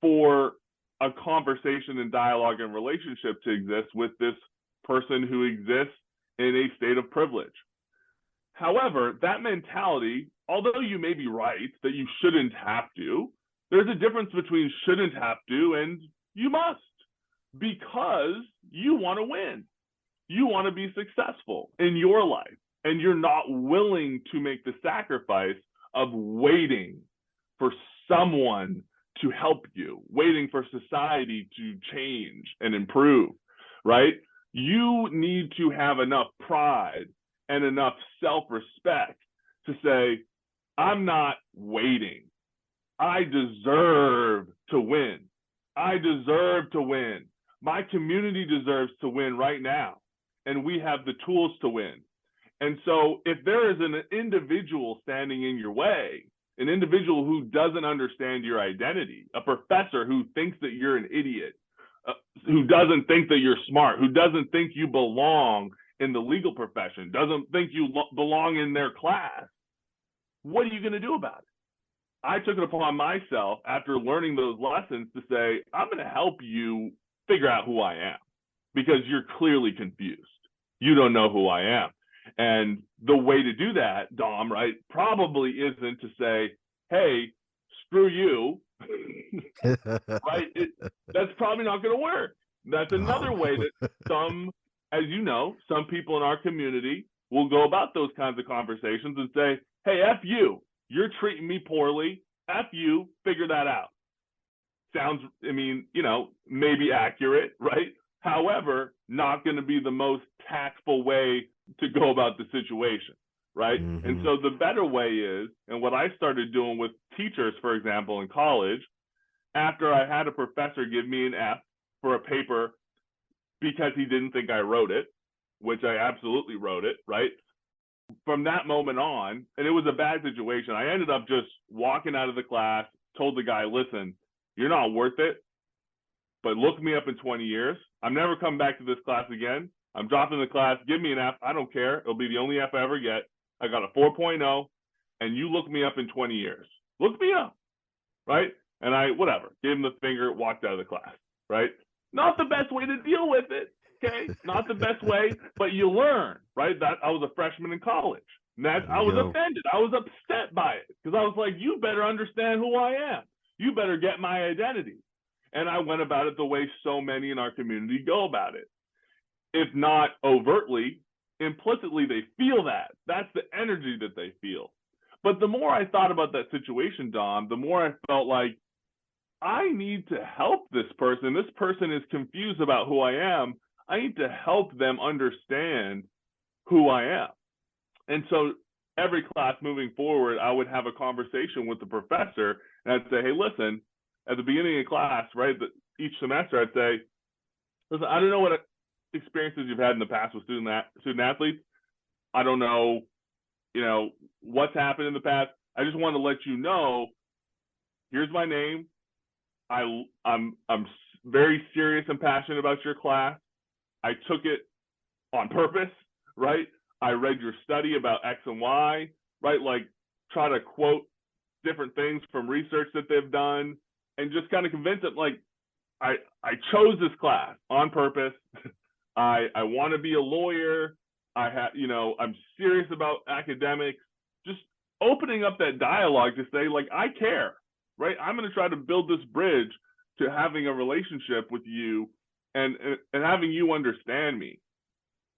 for a conversation and dialogue and relationship to exist with this person who exists in a state of privilege. However, that mentality, although you may be right that you shouldn't have to, There's a difference between shouldn't have to and you must, because you want to win. You want to be successful in your life, and you're not willing to make the sacrifice of waiting for someone to help you, waiting for society to change and improve, right? You need to have enough pride and enough self-respect to say, I'm not waiting. I deserve to win. I deserve to win. My community deserves to win right now, and we have the tools to win. And so if there is an individual standing in your way, an individual who doesn't understand your identity, a professor who thinks that you're an idiot, who doesn't think that you're smart, who doesn't think you belong in the legal profession, doesn't think you belong in their class, what are you going to do about it? I took it upon myself after learning those lessons to say, I'm going to help you figure out who I am, because you're clearly confused. You don't know who I am. And the way to do that, Dom, right, probably isn't to say, hey, screw you, right? That's probably not going to work. That's another way that some, as you know, some people in our community will go about those kinds of conversations and say, hey, F you, you're treating me poorly, F you, figure that out. Sounds, I mean, you know, maybe accurate, right? However, not going to be the most tactful way to go about the situation, right? Mm-hmm. And so the better way is, and what I started doing with teachers, for example, in college, after I had a professor give me an F for a paper because he didn't think I wrote it, which I absolutely wrote it, right? From that moment on, and it was a bad situation, I ended up just walking out of the class, told the guy, listen, you're not worth it, but look me up in 20 years. I'm never coming back to this class again. I'm dropping the class. Give me an F. I don't care. It'll be the only F I ever get. I got a 4.0, and you look me up in 20 years. Look me up, right? And I, whatever, gave him the finger, walked out of the class, right? Not the best way to deal with it, okay? Not the best way, but you learn, right? That I was a freshman in college. And I was offended. I was upset by it because I was like, you better understand who I am. You better get my identity. And I went about it the way so many in our community go about it. If not overtly, implicitly they feel that. That's the energy that they feel. But the more I thought about that situation, Dom, the more I felt like I need to help this person. This person is confused about who I am. I need to help them understand who I am. And so every class moving forward, I would have a conversation with the professor, and I'd say, hey, listen, at the beginning of class, right, each semester, I'd say, listen, I don't know what experiences you've had in the past with student athletes. I don't know, you know, what's happened in the past. I just want to let you know, here's my name. I'm very serious and passionate about your class. I took it on purpose, right? I read your study about X and Y, right? Like try to quote different things from research that they've done and just kind of convince them, like, I chose this class on purpose. I want to be a lawyer. I'm serious about academics. Just opening up that dialogue to say, like, I care, right? I'm going to try to build this bridge to having a relationship with you and having you understand me.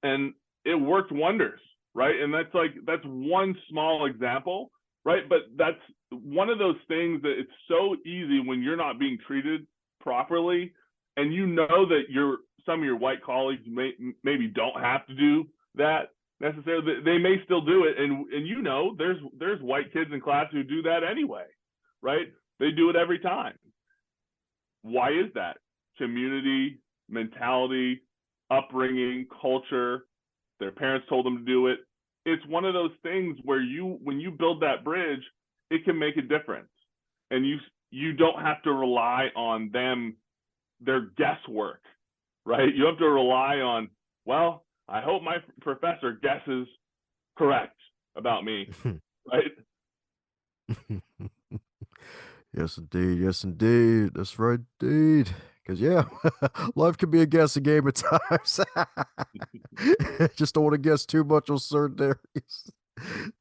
And it worked wonders, right? And that's one small example, right? But that's one of those things that it's so easy when you're not being treated properly, and you know that some of your white colleagues maybe don't have to do that necessarily. They may still do it, and you know there's white kids in class who do that anyway, right? They do it every time. Why is that? Community, mentality, upbringing, culture. Their parents told them to do it. It's one of those things where when you build that bridge, it can make a difference, and you don't have to rely on their guesswork, right? You have to rely on, well, I hope my professor guesses correct about me, right? Yes, indeed. Yes, indeed. That's right, indeed. Because, yeah, life can be a guessing game at times. Just don't want to guess too much on certain areas.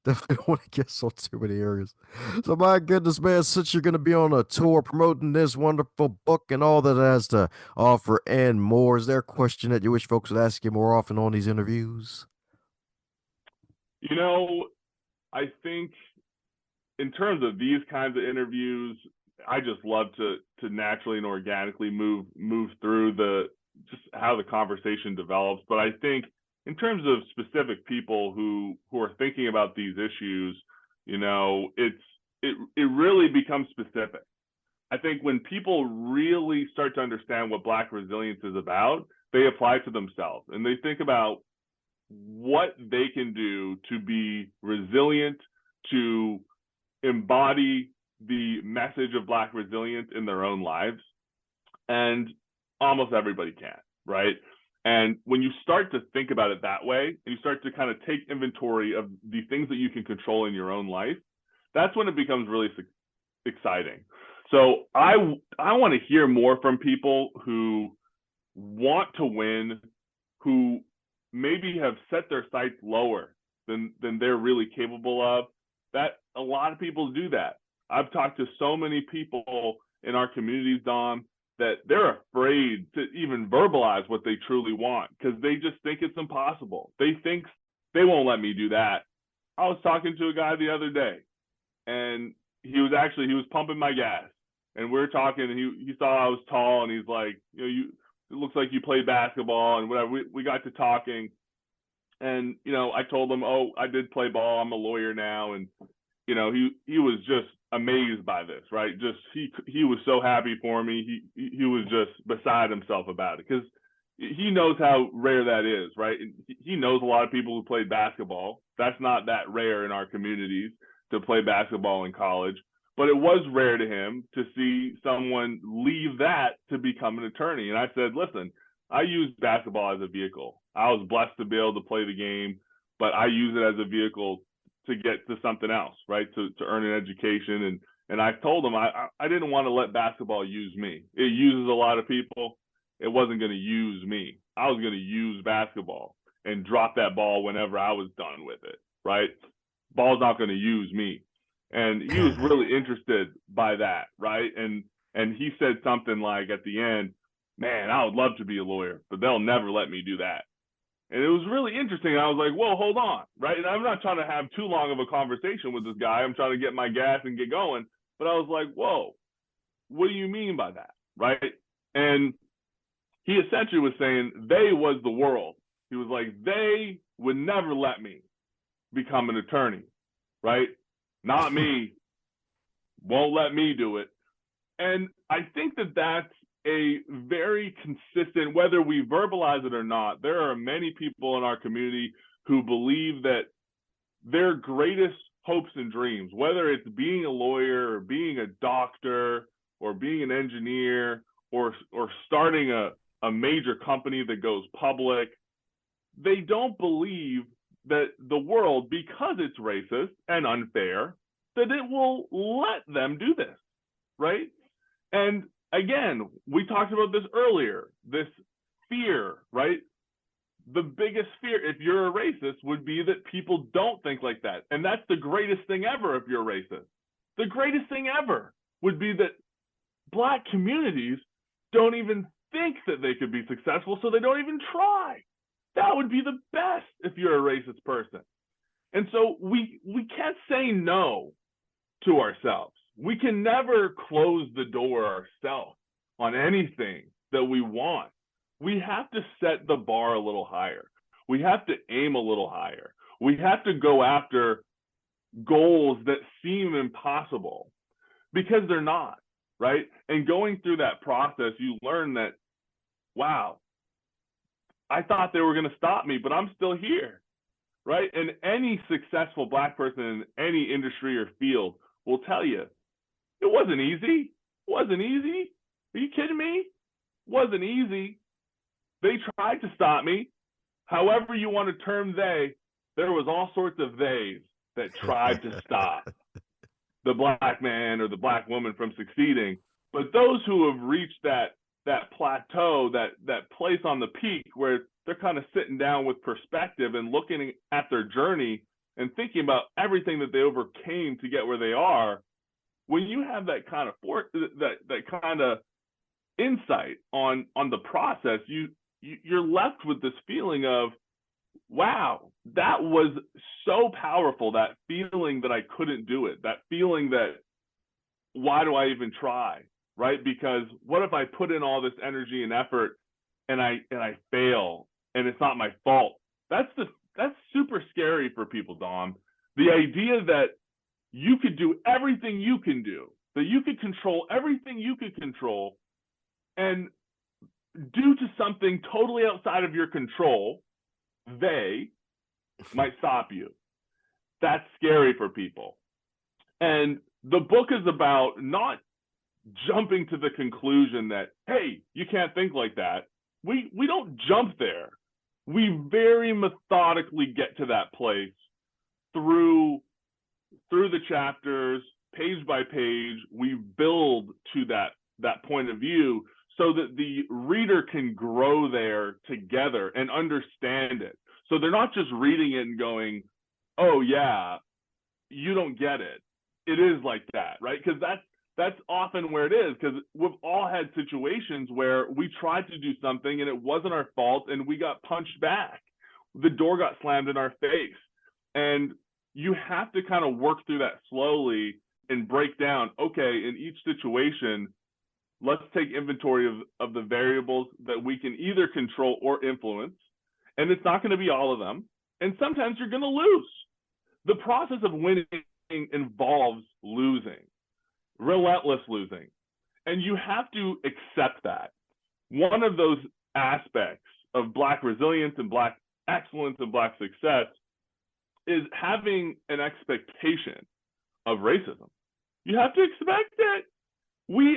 Definitely don't want to guess on too many areas. So, my goodness, man, since you're going to be on a tour promoting this wonderful book and all that it has to offer and more, is there a question that you wish folks would ask you more often on these interviews? You know, I think in terms of these kinds of interviews, I just love to naturally and organically move through the just how the conversation develops. But I think in terms of specific people who are thinking about these issues, it really becomes specific. I think when people really start to understand what Black resilience is about, they apply it to themselves and they think about what they can do to be resilient, to embody the message of Black resilience in their own lives. And almost everybody can, right? And when you start to think about it that way, and you start to kind of take inventory of the things that you can control in your own life, that's when it becomes really exciting. So I want to hear more from people who want to win, who maybe have set their sights lower than they're really capable of. That a lot of people do that. I've talked to so many people in our communities, Dom, that they're afraid to even verbalize what they truly want because they just think it's impossible. They think they won't let me do that. I was talking to a guy the other day, and he was pumping my gas, and we were talking, and he saw I was tall, and he's like, it looks like you played basketball and whatever. We got to talking, and I told him, oh, I did play ball. I'm a lawyer now, and he was just amazed by this, right? Just he was so happy for me. He was just beside himself about it because he knows how rare that is, right? And he knows a lot of people who played basketball. That's not that rare in our communities to play basketball in college, but it was rare to him to see someone leave that to become an attorney. And I said, listen, I use basketball as a vehicle. I was blessed to be able to play the game, but I use it as a vehicle to get to something else, right? To earn an education. And I told him I didn't want to let basketball use me. It uses a lot of people. It wasn't going to use me. I was going to use basketball and drop that ball whenever I was done with it, right? Ball's not going to use me. And he was really interested by that, right? And he said something like at the end, man, I would love to be a lawyer, but they'll never let me do that. And it was really interesting. I was like, whoa, hold on, right? And I'm not trying to have too long of a conversation with this guy. I'm trying to get my gas and get going. But I was like, whoa, what do you mean by that, right? And he essentially was saying they was the world. He was like, they would never let me become an attorney, right? Not me. Won't let me do it. And I think that that's a very consistent, whether we verbalize it or not, there are many people in our community who believe that their greatest hopes and dreams, whether it's being a lawyer or being a doctor or being an engineer or starting a major company that goes public, they don't believe that the world, because it's racist and unfair, that it will let them do this, right? And again, we talked about this earlier, this fear, right? The biggest fear, if you're a racist, would be that people don't think like that. And that's the greatest thing ever if you're a racist. The greatest thing ever would be that Black communities don't even think that they could be successful, so they don't even try. That would be the best if you're a racist person. And so we can't say no to ourselves. We can never close the door ourselves on anything that we want. We have to set the bar a little higher. We have to aim a little higher. We have to go after goals that seem impossible because they're not, right? And going through that process, you learn that, wow, I thought they were going to stop me, but I'm still here, right? And any successful Black person in any industry or field will tell you, it wasn't easy. It wasn't easy. Are you kidding me? It wasn't easy. They tried to stop me. However you want to term they, there was all sorts of theys that tried to stop the Black man or the Black woman from succeeding. But those who have reached that plateau, that place on the peak where they're kind of sitting down with perspective and looking at their journey, and thinking about everything that they overcame to get where they are, when you have that kind of that kind of insight on the process, you're left with this feeling of, wow, that was so powerful. That feeling that I couldn't do it. That feeling that, why do I even try? Right? Because what if I put in all this energy and effort and I fail and it's not my fault? That's super scary for people, Dom. The idea that you could do everything you can do, that you could control everything you could control, and due to something totally outside of your control, they might stop you. That's scary for people. And the book is about not jumping to the conclusion that, hey, you can't think like that. We don't jump there. We very methodically get to that place through the chapters, page by page. We build to that point of view so that the reader can grow there together and understand it. So they're not just reading it and going, oh yeah, you don't get it. It is like that, right? Because that's often where it is, because we've all had situations where we tried to do something and it wasn't our fault and we got punched back. The door got slammed in our face. And you have to kind of work through that slowly and break down, okay, in each situation, let's take inventory of the variables that we can either control or influence. And it's not going to be all of them. And sometimes you're going to lose. The process of winning involves losing, relentless losing. And you have to accept that. One of those aspects of Black resilience and Black excellence and Black success is having an expectation of racism. You have to expect it.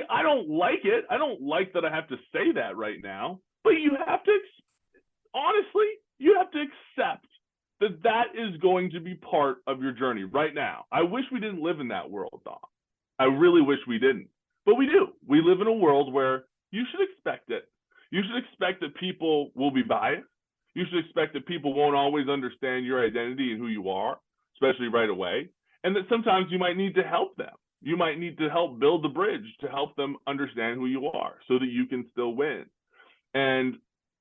I don't like it. I don't like that I have to say that right now, but you have to, honestly, you have to accept that is going to be part of your journey right now. I wish we didn't live in that world, Dom. I really wish we didn't, but we do. We live in a world where you should expect it. You should expect that people will be biased. You should expect that people won't always understand your identity and who you are, especially right away, and that sometimes you might need to help them. You might need to help build the bridge to help them understand who you are so that you can still win. And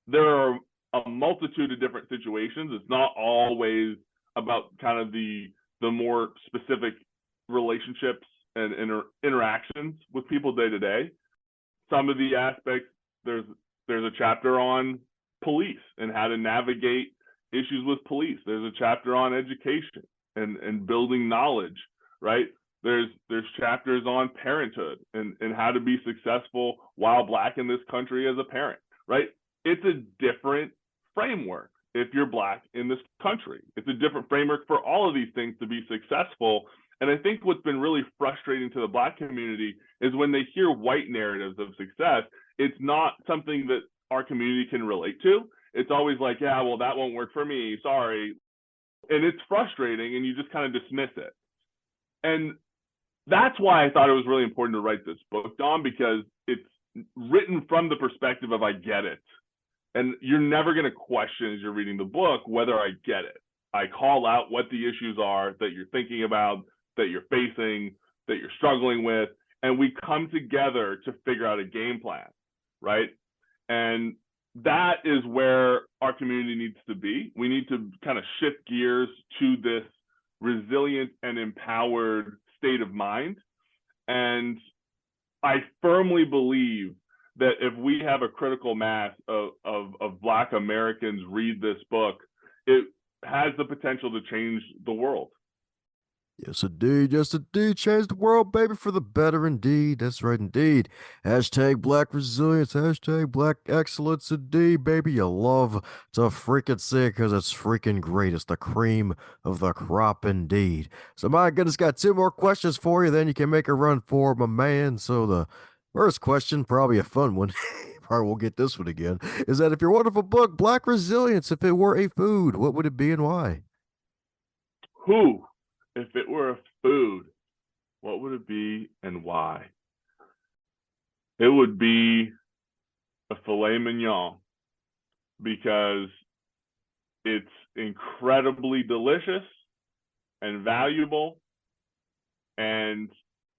there are a multitude of different situations. It's not always about kind of the more specific relationships and interactions with people day to day. Some of the aspects, there's a chapter on police and how to navigate issues with police. There's a chapter on education and building knowledge, right? There's chapters on parenthood and how to be successful while Black in this country as a parent, right? It's a different framework if you're Black in this country. It's a different framework for all of these things to be successful. And I think what's been really frustrating to the Black community is when they hear white narratives of success, it's not something that our community can relate to. It's always like, yeah, well, that won't work for me, sorry. And it's frustrating and you just kind of dismiss it. And that's why I thought it was really important to write this book, Dom, because it's written from the perspective of I get it. And you're never going to question as you're reading the book whether I get it. I call out what the issues are that you're thinking about, that you're facing, that you're struggling with, and we come together to figure out a game plan, right? And that is where our community needs to be. We need to kind of shift gears to this resilient and empowered state of mind. And I firmly believe that if we have a critical mass of Black Americans read this book, it has the potential to change the world. Yes, indeed. Yes, indeed. Change the world, baby, for the better, indeed. That's right, indeed. Hashtag Black resilience. Hashtag Black excellence, indeed, baby. You love to freaking see it because it's freaking great. It's the cream of the crop, indeed. So, my goodness, got two more questions for you. Then you can make a run for my man. So, the first question, probably a fun one. Probably won't get this one again. Is that if your wonderful book, Black Resilience, if it were a food, what would it be and why? Who? If it were a food, what would it be and why? It would be a filet mignon because it's incredibly delicious and valuable, and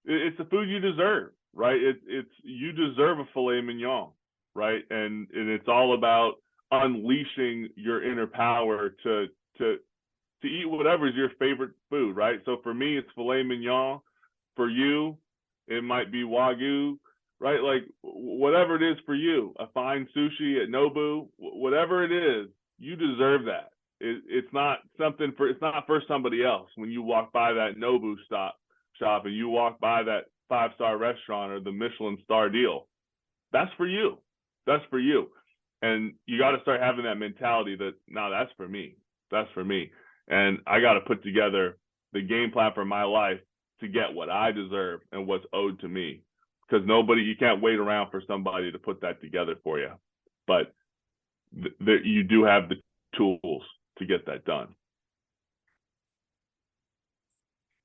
it's the food you deserve, right? It's you deserve a filet mignon, right? And it's all about unleashing your inner power to eat whatever's your favorite food, right? So for me, it's filet mignon. For you, it might be wagyu, right? Like whatever it is for you, a fine sushi at Nobu, whatever it is, you deserve that. It's not something for, it's not for somebody else. When you walk by that Nobu shop and you walk by that 5-star restaurant or the Michelin star deal, that's for you. That's for you. And you got to start having that mentality that, no, that's for me. That's for me. And I got to put together the game plan for my life to get what I deserve and what's owed to me. Because you can't wait around for somebody to put that together for you. But you do have the tools to get that done.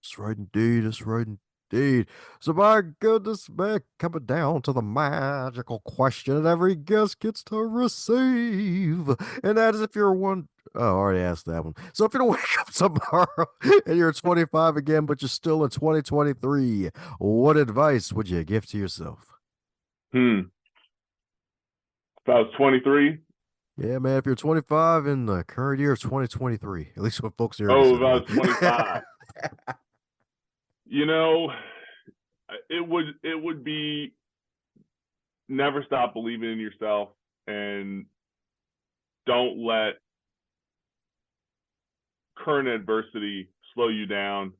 That's right indeed. That's right indeed. So, my goodness, man, coming down to the magical question that every guest gets to receive. And that is if you're one. Oh, I already asked that one. So, if you're to wake up tomorrow and you're 25 again, but you're still in 2023, what advice would you give to yourself? If I was 23. Yeah, man, if you're 25 in the current year of 2023, at least what folks here Oh, said if I was 25. You know, it would be never stop believing in yourself, and don't let current adversity slow you down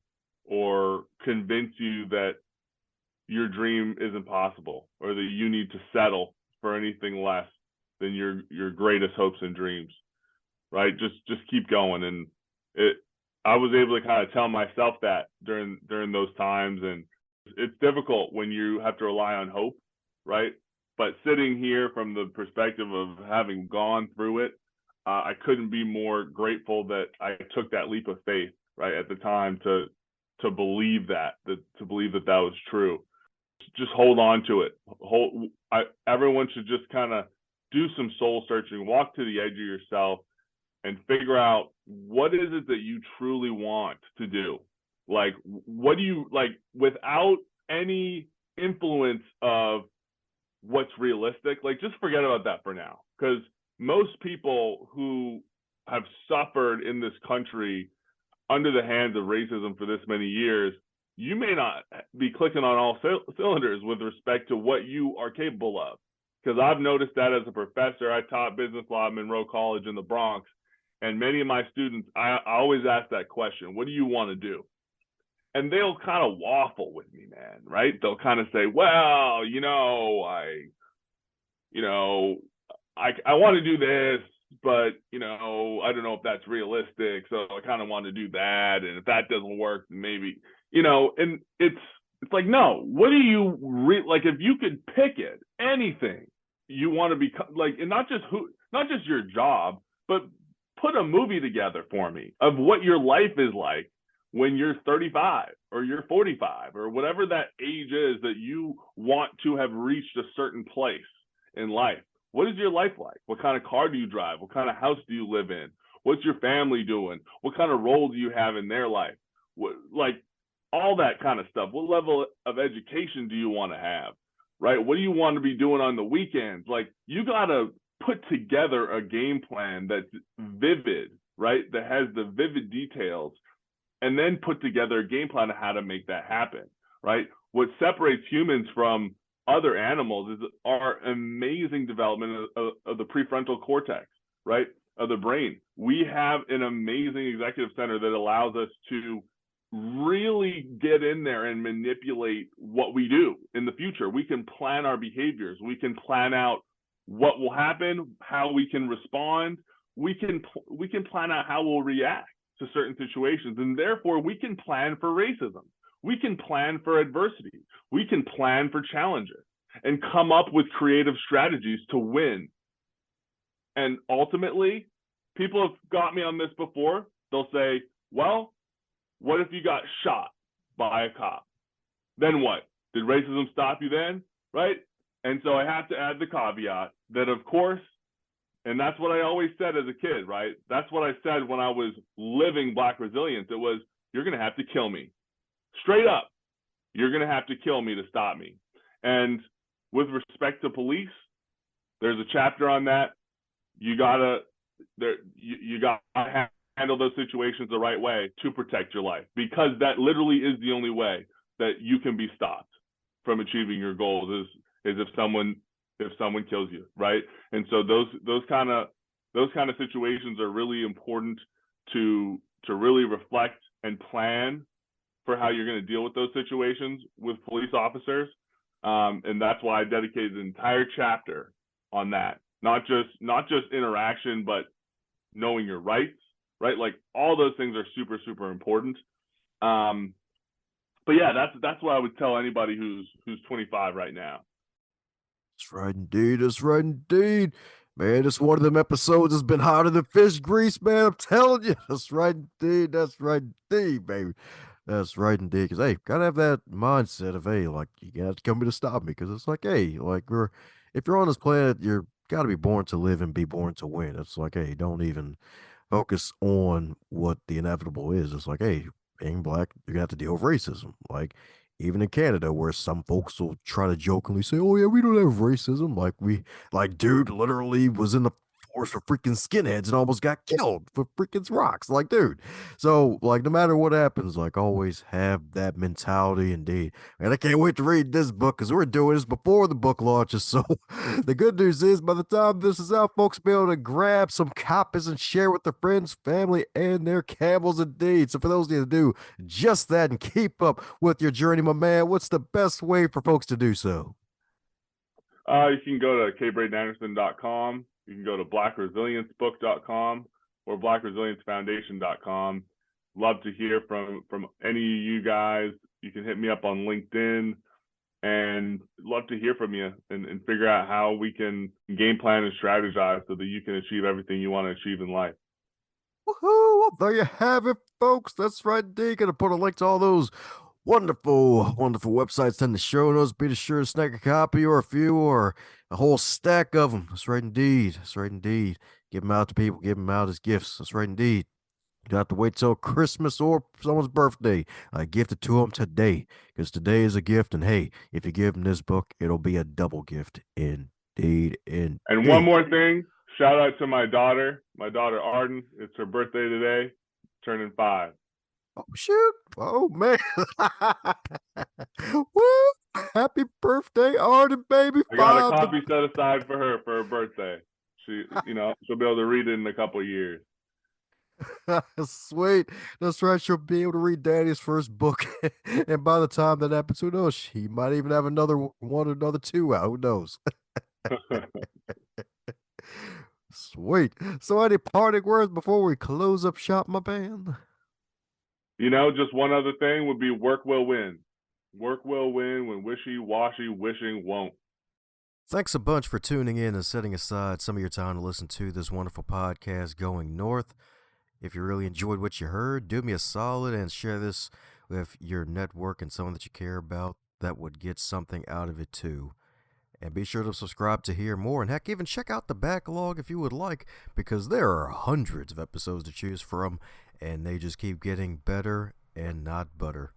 or convince you that your dream isn't possible or that you need to settle for anything less than your greatest hopes and dreams, right? Just keep going. And I was able to kind of tell myself that during those times. And it's difficult when you have to rely on hope, right? But sitting here from the perspective of having gone through it, I couldn't be more grateful that I took that leap of faith, right, at the time to believe that was true. Just hold on to it. Everyone should just kind of do some soul searching, walk to the edge of yourself, and figure out what is it that you truly want to do. Like, what do you like, without any influence of what's realistic? Like, just forget about that for now, because most people who have suffered in this country under the hands of racism for this many years, you may not be clicking on all cylinders with respect to what you are capable of. Because I've noticed that as a professor. I taught business law at Monroe College in the Bronx, and many of my students, I always ask that question: what do you want to do? And they'll kind of waffle with me, man, right? They'll kind of say, well, I want to do this, but I don't know if that's realistic, so I kind of want to do that, and if that doesn't work, then maybe, and it's like, no, what do you like? If you could pick it, anything you want to become, like, and not just your job, but put a movie together for me of what your life is like when you're 35 or you're 45 or whatever that age is that you want to have reached a certain place in life. What is your life like? What kind of car do you drive? What kind of house do you live in? What's your family doing? What kind of role do you have in their life? Like all that kind of stuff. What level of education do you want to have, right? What do you want to be doing on the weekends? Like, you got to put together a game plan that's vivid, right? That has the vivid details, and then put together a game plan of how to make that happen, right? What separates humans from other animals is our amazing development of the prefrontal cortex, right? Of the brain. We have an amazing executive center that allows us to really get in there and manipulate what we do in the future. We can plan our behaviors. We can plan out what will happen, how we can respond. We can plan out how we'll react to certain situations, and therefore we can plan for racism. We can plan for adversity. We can plan for challenges and come up with creative strategies to win. And ultimately, people have got me on this before. They'll say, well, what if you got shot by a cop? Then what? Did racism stop you then? Right? And so I have to add the caveat that, of course, and that's what I always said as a kid, right? That's what I said when I was living Black resilience. It was, you're going to have to kill me. Straight up, you're going to have to kill me to stop me. And with respect to police, there's a chapter on that. You gotta handle those situations the right way to protect your life, because that literally is the only way that you can be stopped from achieving your goals is if someone kills you, right? And so those kind of situations are really important to really reflect and plan for how you're going to deal with those situations with police officers. And that's why I dedicated an entire chapter on that. Not just interaction, but knowing your rights, right? Like all those things are super, super important. But yeah, that's what I would tell anybody who's 25 right now. That's right indeed. That's right indeed. Man, this one of them episodes has been hotter than fish grease, man. I'm telling you. That's right indeed. That's right indeed, baby. That's right indeed. Because, hey, gotta have that mindset of, hey, like, you got to come here to stop me. Because it's like, hey, like, if you're on this planet, you're got to be born to live and be born to win. It's like, hey, don't even focus on what the inevitable is. It's like, hey, being black, you're gonna have to deal with racism. Like, even in Canada, where some folks will try to jokingly say, "Oh yeah, we don't have racism." Like, dude, literally was in the force for freaking skinheads and almost got killed for freaking rocks. Like, dude. So, like, no matter what happens, like, always have that mentality. Indeed, and I can't wait to read this book because we're doing this before the book launches. So, the good news is, by the time this is out, folks will be able to grab some copies and share with their friends, family, and their camels. Indeed. So, for those of you to do just that and keep up with your journey, my man, what's the best way for folks to do so? You can go to kbraedenanderson.com. You can go to blackresiliencebook.com or blackresiliencefoundation.com. Love to hear from any of you guys. You can hit me up on LinkedIn, and love to hear from you and figure out how we can game plan and strategize so that you can achieve everything you want to achieve in life. Woohoo! Well, there you have it, folks. That's right. Indeed. Gonna put a link to all those wonderful, wonderful websites in the show notes. Be sure to snag a copy or a few or a whole stack of them. That's right, indeed. That's right, indeed. Give them out to people. Give them out as gifts. That's right, indeed. You don't have to wait till Christmas or someone's birthday. I gift it to them today because today is a gift. And hey, if you give them this book, it'll be a double gift. Indeed, indeed. And one more thing, shout out to my daughter Arden. It's her birthday today, turning 5. Oh, shoot. Oh, man. Woo. Happy birthday, Arden, baby. I got a copy set aside for her birthday. She'll be able to read it in a couple of years. Sweet. That's right. She'll be able to read Daddy's first book. And by the time that happens, who knows? She might even have another one or another two out. Who knows? Sweet. So, any parting words before we close up shop, my man? Just one other thing would be work will win. Work will win when wishy-washy wishing won't. Thanks a bunch for tuning in and setting aside some of your time to listen to this wonderful podcast, Going North. If you really enjoyed what you heard, do me a solid and share this with your network and someone that you care about that would get something out of it too. And be sure to subscribe to hear more, and heck, even check out the backlog if you would like, because there are hundreds of episodes to choose from, and they just keep getting better and not butter.